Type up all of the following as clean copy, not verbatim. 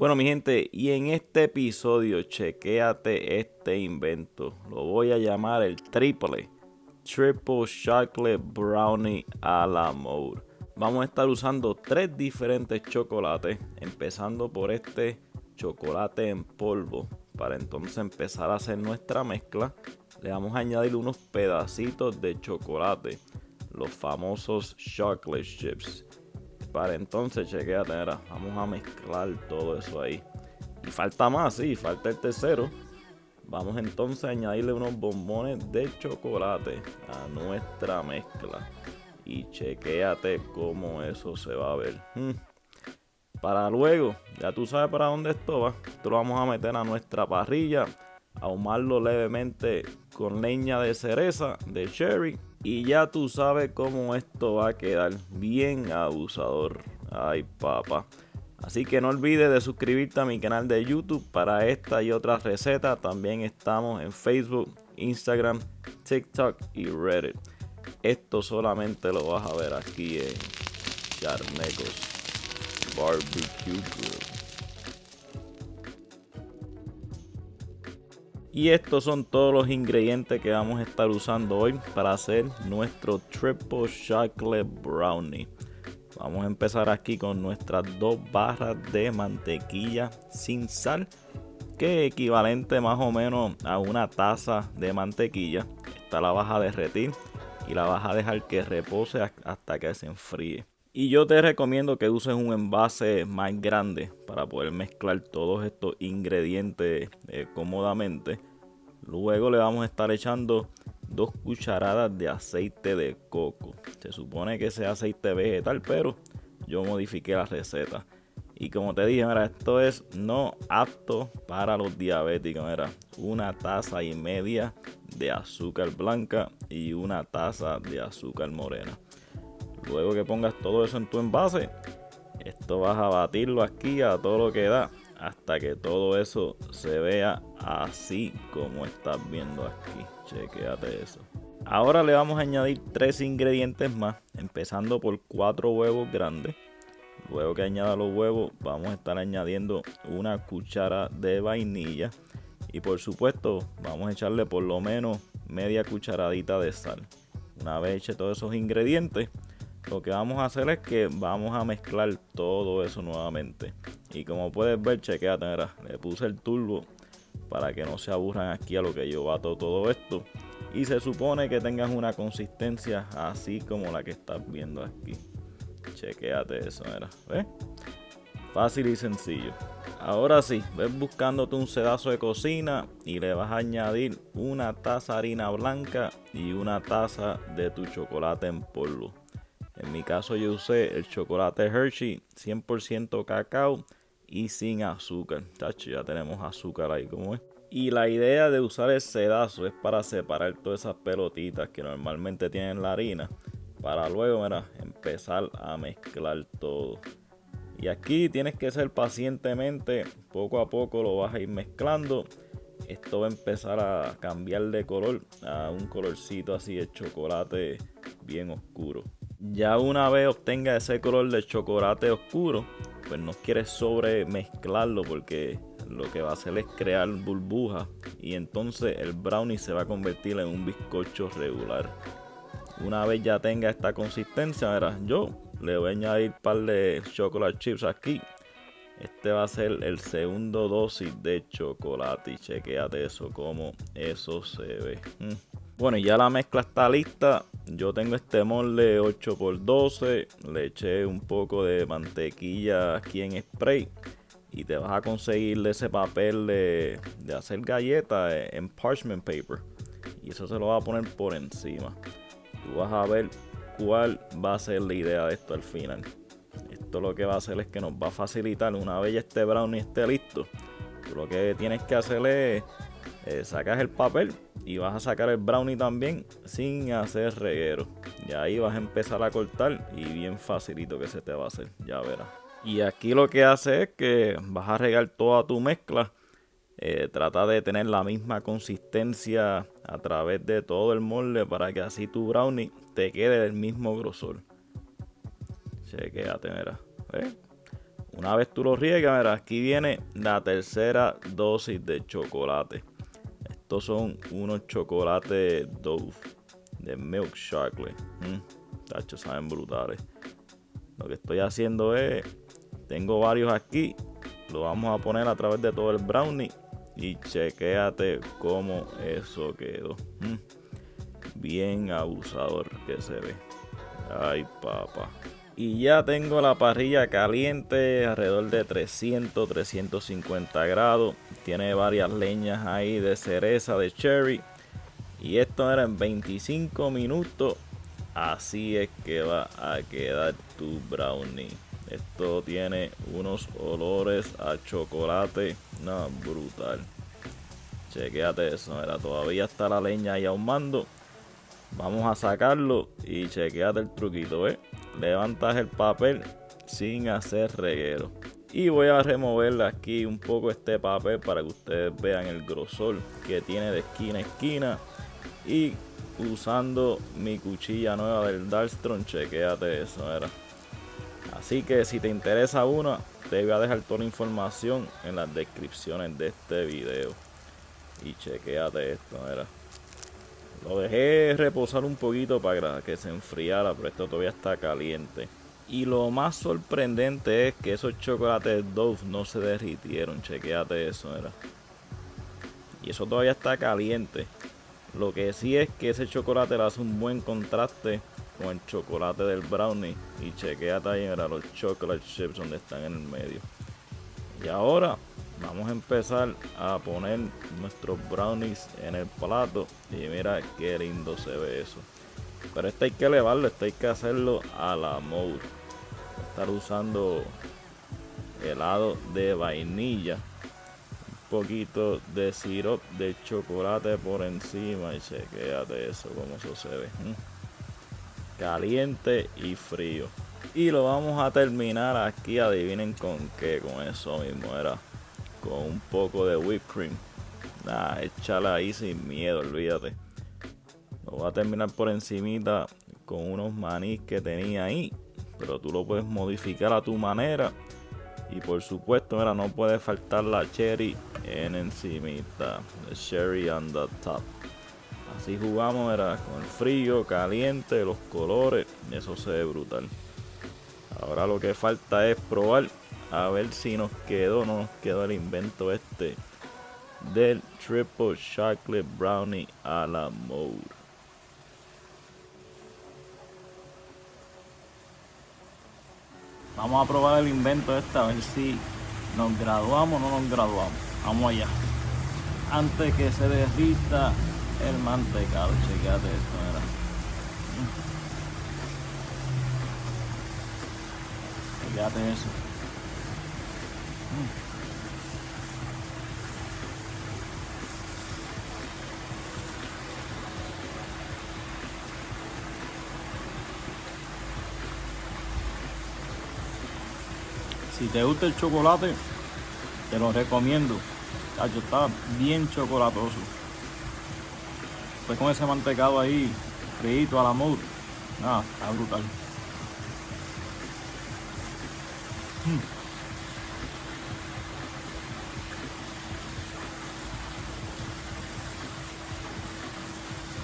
Bueno, mi gente, y en este episodio, chequéate este invento. Lo voy a llamar el Triple Chocolate Brownie a la Mode. Vamos a estar usando 3 diferentes chocolates, empezando por este chocolate en polvo. Para entonces empezar a hacer nuestra mezcla, le vamos a añadir unos pedacitos de chocolate, los famosos chocolate chips. Para entonces, chequéate, mira, vamos a mezclar todo eso ahí. Y falta más, sí, falta el tercero. Vamos entonces a añadirle unos bombones de chocolate a nuestra mezcla. Y chequéate cómo eso se va a ver. Para luego, ya tú sabes para dónde esto va. Esto lo vamos a meter a nuestra parrilla, ahumarlo levemente con leña de cereza, de cherry. Y ya tú sabes cómo esto va a quedar bien abusador. Ay, papá. Así que no olvides de suscribirte a mi canal de YouTube para esta y otras recetas. También estamos en Facebook, Instagram, TikTok y Reddit. Esto solamente lo vas a ver aquí en Charnecos Barbecue Grill. Y estos son todos los ingredientes que vamos a estar usando hoy para hacer nuestro Triple Chocolate Brownie. Vamos a empezar aquí con nuestras 2 barras de mantequilla sin sal, que es equivalente más o menos a una taza de mantequilla. Esta la vas a derretir y la vas a dejar que repose hasta que se enfríe. Y yo te recomiendo que uses un envase más grande para poder mezclar todos estos ingredientes cómodamente. Luego le vamos a estar echando 2 cucharadas de aceite de coco. Se supone que sea aceite vegetal, pero yo modifiqué la receta. Y como te dije, mira, esto es no apto para los diabéticos. Mira, 1,5 tazas de azúcar blanca y 1 taza de azúcar morena. Luego que pongas todo eso en tu envase, esto vas a batirlo aquí a todo lo que da hasta que todo eso se vea así como estás viendo aquí. Chequéate eso. Ahora le vamos a añadir 3 ingredientes más, empezando por 4 huevos grandes. Luego que añada los huevos, vamos a estar añadiendo 1 cuchara de vainilla. Y por supuesto, vamos a echarle por lo menos media cucharadita de sal. Una vez eche todos esos ingredientes, lo que vamos a hacer es que vamos a mezclar todo eso nuevamente. Y como puedes ver, chequéate, mira, le puse el turbo para que no se aburran aquí a lo que yo bato todo esto. Y se supone que tengas una consistencia así como la que estás viendo aquí. Chequéate eso, mira, ¿ves? Fácil y sencillo. Ahora sí, ves buscándote un sedazo de cocina y le vas a añadir 1 taza de harina blanca y 1 taza de tu chocolate en polvo. En mi caso yo usé el chocolate Hershey 100% cacao y sin azúcar. Tacho, ya tenemos azúcar ahí como es. Y la idea de usar el sedazo es para separar todas esas pelotitas que normalmente tienen la harina. Para luego, mira, empezar a mezclar todo. Y aquí tienes que ser pacientemente, poco a poco lo vas a ir mezclando. Esto va a empezar a cambiar de color a un colorcito así de chocolate bien oscuro. Ya una vez obtenga ese color de chocolate oscuro, pues no quieres sobre mezclarlo porque lo que va a hacer es crear burbujas y entonces el brownie se va a convertir en un bizcocho regular. Una vez ya tenga esta consistencia, verás, yo le voy a añadir un par de chocolate chips aquí. Este va a ser el segundo dosis de chocolate y chequéate eso, como eso se ve. Bueno, y ya la mezcla está lista. Yo tengo este molde 8x12. Le eché un poco de mantequilla aquí en spray. Y te vas a conseguir ese papel de hacer galletas en parchment paper. Y eso se lo va a poner por encima. Tú vas a ver cuál va a ser la idea de esto al final. Esto lo que va a hacer es que nos va a facilitar, una vez ya este brownie esté listo, tú lo que tienes que hacer es sacas el papel y vas a sacar el brownie también sin hacer reguero. Y ahí vas a empezar a cortar y bien facilito que se te va a hacer, ya verás. Y aquí lo que hace es que vas a regar toda tu mezcla. Trata de tener la misma consistencia a través de todo el molde para que así tu brownie te quede del mismo grosor. Chequéate, mira. Una vez tú lo riegas, mira, aquí viene la tercera dosis de chocolate. Estos son unos chocolates Dove de Milk Chocolate. Tacho, saben brutales. Lo que estoy haciendo es, tengo varios aquí, lo vamos a poner a través de todo el brownie y chequéate cómo eso quedó. Bien abusador que se ve. Ay, papá. Y ya tengo la parrilla caliente, alrededor de 300-350 grados. Tiene varias leñas ahí de cereza, de cherry. Y esto era en 25 minutos. Así es que va a quedar tu brownie. Esto tiene unos olores a chocolate. No, brutal. Chequéate eso, mira, todavía está la leña ahí ahumando. Vamos a sacarlo y chequéate el truquito, ¿ves? Levantas el papel sin hacer reguero. Y voy a removerle aquí un poco este papel para que ustedes vean el grosor que tiene de esquina a esquina. Y usando mi cuchilla nueva del Darkstrom, chequéate eso, mira. Así que si te interesa una, te voy a dejar toda la información en las descripciones de este video. Y chequéate esto, mira. Lo dejé reposar un poquito para que se enfriara, pero esto todavía está caliente. Y lo más sorprendente es que esos chocolates Dove no se derritieron. Chequéate eso, mira. Y eso todavía está caliente. Lo que sí es que ese chocolate le hace un buen contraste con el chocolate del brownie. Y chequéate ahí, mira, los chocolate chips donde están en el medio. Y ahora vamos a empezar a poner nuestros brownies en el plato. Y mira qué lindo se ve eso. Pero este hay que elevarlo, este hay que hacerlo a la mode. Estar usando helado de vainilla. Un poquito de sirope de chocolate por encima. Y chequéate eso, como eso se ve. Caliente y frío. Y lo vamos a terminar aquí, adivinen con qué, con eso mismo, era con un poco de whipped cream. Échala ahí sin miedo, olvídate. Lo voy a terminar por encimita con unos manís que tenía ahí, pero tú lo puedes modificar a tu manera. Y por supuesto, mira, no puede faltar la cherry en encimita, the cherry on the top. Así jugamos, mira, con el frío, caliente, los colores, eso se ve brutal. Ahora lo que falta es probar a ver si nos quedó o no nos quedó el invento este del Triple Chocolate Brownie a la mode. Vamos a probar el invento este a ver si nos graduamos o no nos graduamos. Vamos allá. Antes que se derrita el mantecado, chequéate esto, mira. Fíjate eso. Si te gusta el chocolate, te lo recomiendo. Cacho, está bien chocolatoso. Pues con ese mantecado ahí, frito a la mode. Está brutal.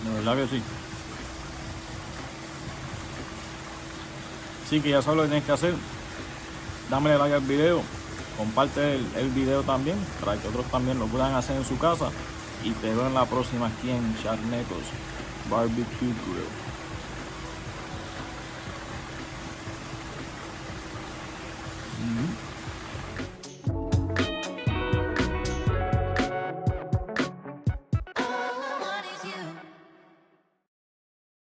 De verdad que sí. Así que ya sabes lo que tienes que hacer. Dame like al video. Comparte el video también para que otros también lo puedan hacer en su casa. Y te veo en la próxima aquí en Charnecos Barbecue Grill.